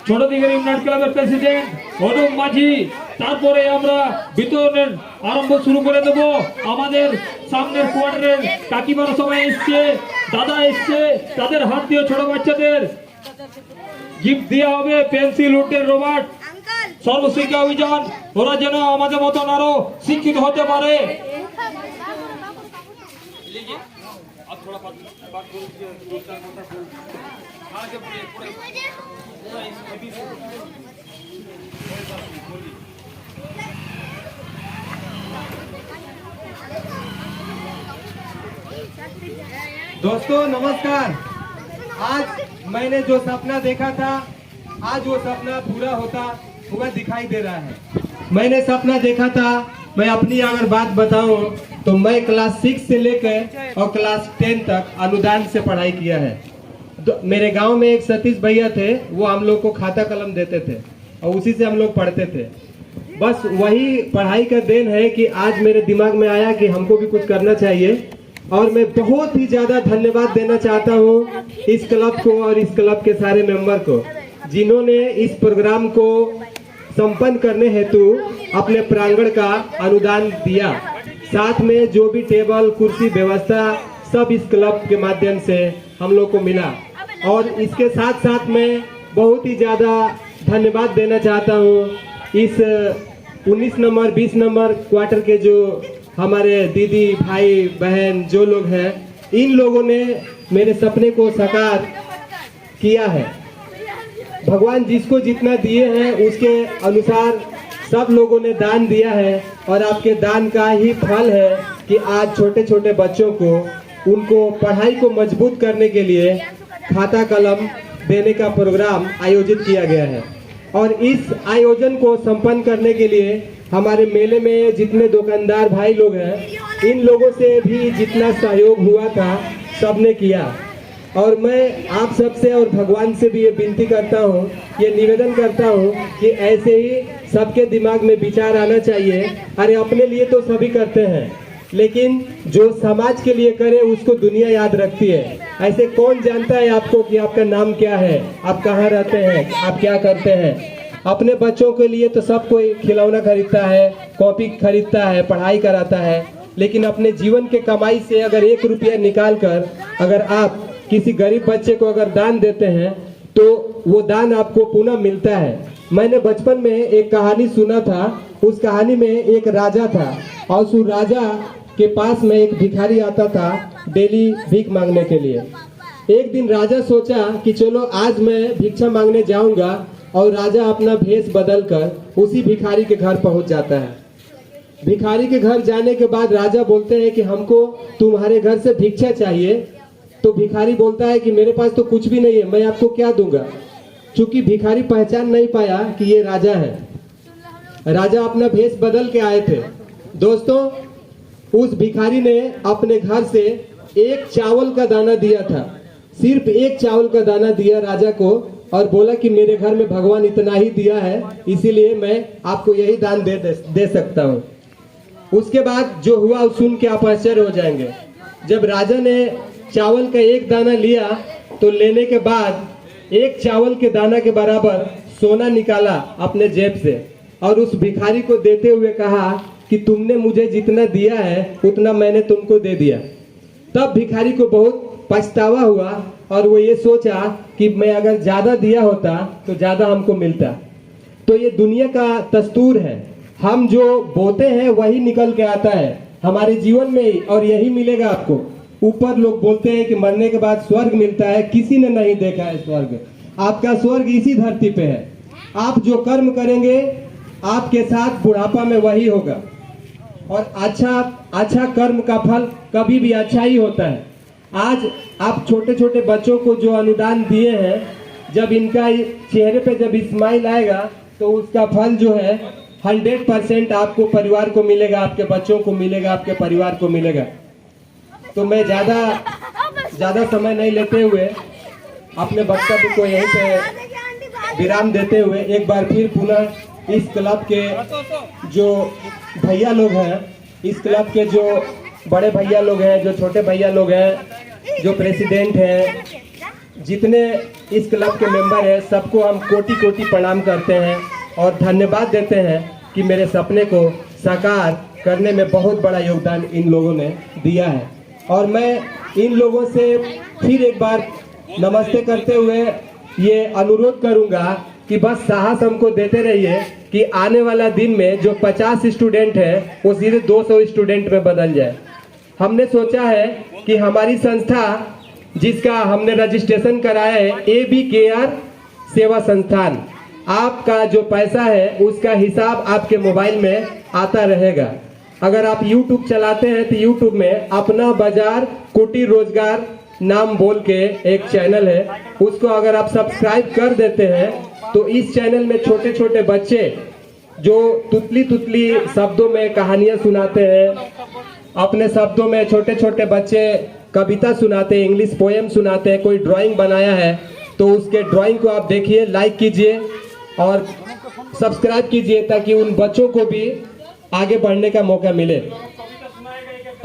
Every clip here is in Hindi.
ছোট দিঘির ইউনাইটেড ক্লাবের প্রেসিডেন্ট অনুপ মাঝি। তারপরে আমরা বিতরণের আরম্ভ শুরু করে দেব। আমাদের সামনের কোয়ার্টারের কাকিমারা সবাই এসছে, দাদা এসছে, তাদের হাত দিয়ে ছোট বাচ্চাদের গিফট দেওয়া হবে, পেন্সিল, উডের রবার, সর্বশিক্ষা অভিযান। ওরা যেন আমাদের মতন আরো শিক্ষিত হতে পারে। दोस्तों नमस्कार। आज मैंने जो सपना देखा था, आज वो सपना पूरा होता हुआ दिखाई दे रहा है। मैंने सपना देखा था, मैं अपनी अगर बात बताऊं तो मैं क्लास 6 से लेकर और क्लास 10 तक अनुदान से पढ़ाई किया है। मेरे गांव में एक सतीश भैया थे, वो हम लोग को खाता कलम देते थे और उसी से हम लोग पढ़ते थे। बस वही पढ़ाई का देन है कि आज मेरे दिमाग में आया कि हमको भी कुछ करना चाहिए। और मैं बहुत ही ज्यादा धन्यवाद देना चाहता हूँ इस क्लब को और इस क्लब के सारे मेंबर को, जिन्होंने इस प्रोग्राम को संपन्न करने हेतु अपने प्रांगण का अनुदान दिया। साथ में जो भी टेबल कुर्सी व्यवस्था सब इस क्लब के माध्यम से हम लोग को मिला। और इसके साथ साथ मैं बहुत ही ज्यादा धन्यवाद देना चाहता हूँ इस 19 नंबर 20 नंबर क्वार्टर के जो हमारे दीदी भाई बहन जो लोग हैं, इन लोगों ने मेरे सपने को साकार किया है। भगवान जिसको जितना दिए हैं उसके अनुसार सब लोगों ने दान दिया है और आपके दान का ही फल है कि आज छोटे छोटे बच्चों को उनको पढ़ाई को मजबूत करने के लिए खाता कलम देने का प्रोग्राम आयोजित किया गया है। और इस आयोजन को संपन्न करने के लिए हमारे मेले में जितने दुकानदार भाई लोग हैं, इन लोगों से भी जितना सहयोग हुआ था सबने किया। और मैं आप सबसे और भगवान से भी ये विनती करता हूँ, ये निवेदन करता हूँ कि ऐसे ही सबके दिमाग में विचार आना चाहिए। अरे अपने लिए तो सभी करते हैं, लेकिन जो समाज के लिए करे उसको दुनिया याद रखती है। ऐसे कौन जानता है आपको कि आपका नाम क्या है, आप कहाँ रहते हैं, आप क्या करते हैं। अपने बच्चों के लिए तो सब कोई खिलौना खरीदता है, कॉपी खरीदता है, पढ़ाई कराता है, लेकिन अपने जीवन के कमाई से अगर 1 रुपया निकाल कर अगर आप किसी गरीब बच्चे को अगर दान देते हैं तो वो दान आपको पुनः मिलता है। मैंने बचपन में एक कहानी सुना था, उस कहानी में एक राजा था और उस राजा के पास में एक भिखारी आता था डेली भीख मांगने के लिए। एक दिन राजा सोचा कि चलो आज मैं भिक्षा मांगने जाऊंगा, और राजा अपना भेष बदलकर उसी भिखारी के घर पहुंच जाता है। भिखारी के घर जाने के बाद राजा बोलते हैं कि हमको तुम्हारे घर से भिक्षा चाहिए। तो भिखारी बोलता है कि मेरे पास तो कुछ भी नहीं है, मैं आपको क्या दूंगा। चूंकि भिखारी पहचान नहीं पाया कि ये राजा है। राजा अपना भेष बदल के आए थे। दोस्तों, उस भिखारी ने अपने घर से 1 चावल का दाना दिया था, सिर्फ 1 चावल का दाना दिया राजा को, और बोला कि मेरे घर में भगवान इतना ही दिया है, इसीलिए मैं आपको यही दान दे सकता हूँ। उसके बाद जो हुआ सुन के आप आश्चर्य हो जाएंगे। जब राजा ने चावल का 1 दाना लिया तो लेने के बाद 1 चावल के दाना के बराबर सोना निकाला अपने जेब से और उस भिखारी को देते हुए कहा कि तुमने मुझे जितना दिया है उतना मैंने तुमको दे दिया। तब भिखारी को बहुत पछतावा हुआ और वो ये सोचा कि मैं अगर ज्यादा दिया होता तो ज्यादा हमको मिलता। तो ये दुनिया का दस्तूर है, हम जो बोते हैं वही निकल के आता है हमारे जीवन में ही, और यही मिलेगा आपको। ऊपर लोग बोलते हैं कि मरने के बाद स्वर्ग मिलता है, किसी ने नहीं देखा है स्वर्ग। आपका स्वर्ग इसी धरती पे है। आप जो कर्म करेंगे आपके साथ बुढ़ापा में वही होगा, और अच्छा कर्म का फल कभी भी अच्छा ही होता है। आज आप छोटे छोटे बच्चों को जो अनुदान दिए हैं, जब इनका चेहरे पे जब स्माइल आएगा तो उसका फल जो है 100% आपको परिवार को मिलेगा, आपके बच्चों को मिलेगा, आपके परिवार को मिलेगा। तो मैं ज्यादा समय नहीं लेते हुए अपने वक्तव्य को यहीं पे विराम देते हुए एक बार फिर पुनः इस क्लब के जो भैया लोग हैं, इस क्लब के जो बड़े भैया लोग हैं, जो छोटे भैया लोग हैं, जो प्रेसिडेंट हैं, जितने इस क्लब के मेंबर हैं सबको हम कोटि कोटि प्रणाम करते हैं और धन्यवाद देते हैं कि मेरे सपने को साकार करने में बहुत बड़ा योगदान इन लोगों ने दिया है। और मैं इन लोगों से फिर एक बार नमस्ते करते हुए ये अनुरोध करूंगा कि बस साहस हमको देते रहिए कि आने वाला दिन में जो 50 स्टूडेंट है वो सीधे 200 स्टूडेंट में बदल जाए। हमने सोचा है कि हमारी संस्था जिसका हमने रजिस्ट्रेशन कराया है ABKR सेवा संस्थान, आपका जो पैसा है उसका हिसाब आपके मोबाइल में आता रहेगा। अगर आप YouTube चलाते हैं तो YouTube में अपना बाजार कुटीर रोजगार नाम बोल के एक चैनल है, उसको अगर आप सब्सक्राइब कर देते हैं तो इस चैनल में छोटे छोटे बच्चे जो तुतली तुतली शब्दों में कहानियां सुनाते हैं, अपने शब्दों में छोटे छोटे बच्चे कविता सुनाते हैं, इंग्लिश पोएम सुनाते हैं, कोई ड्राइंग बनाया है तो उसके ड्राइंग को आप देखिए, लाइक कीजिए और सब्सक्राइब कीजिए ताकि उन बच्चों को भी आगे बढ़ने का मौका मिले।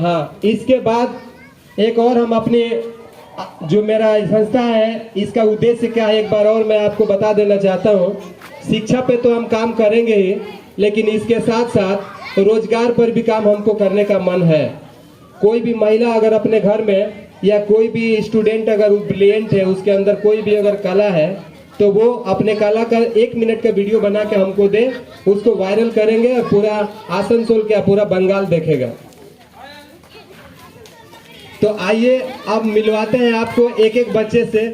हाँ, इसके बाद एक और हम अपने जो मेरा संस्था है इसका उद्देश्य क्या है एक बार और मैं आपको बता देना चाहता हूँ। शिक्षा पे तो हम काम करेंगे ही, लेकिन इसके साथ साथ रोजगार पर भी काम हमको करने का मन है। कोई भी महिला अगर अपने घर में या कोई भी स्टूडेंट अगर ब्रिलियंट है, उसके अंदर कोई भी अगर कला है तो वो अपने कला का 1 मिनट का वीडियो बना के हमको दे, उसको वायरल करेंगे और पूरा आसनसोल क्या पूरा बंगाल देखेगा। तो आइए अब मिलवाते हैं आपको एक एक बच्चे से।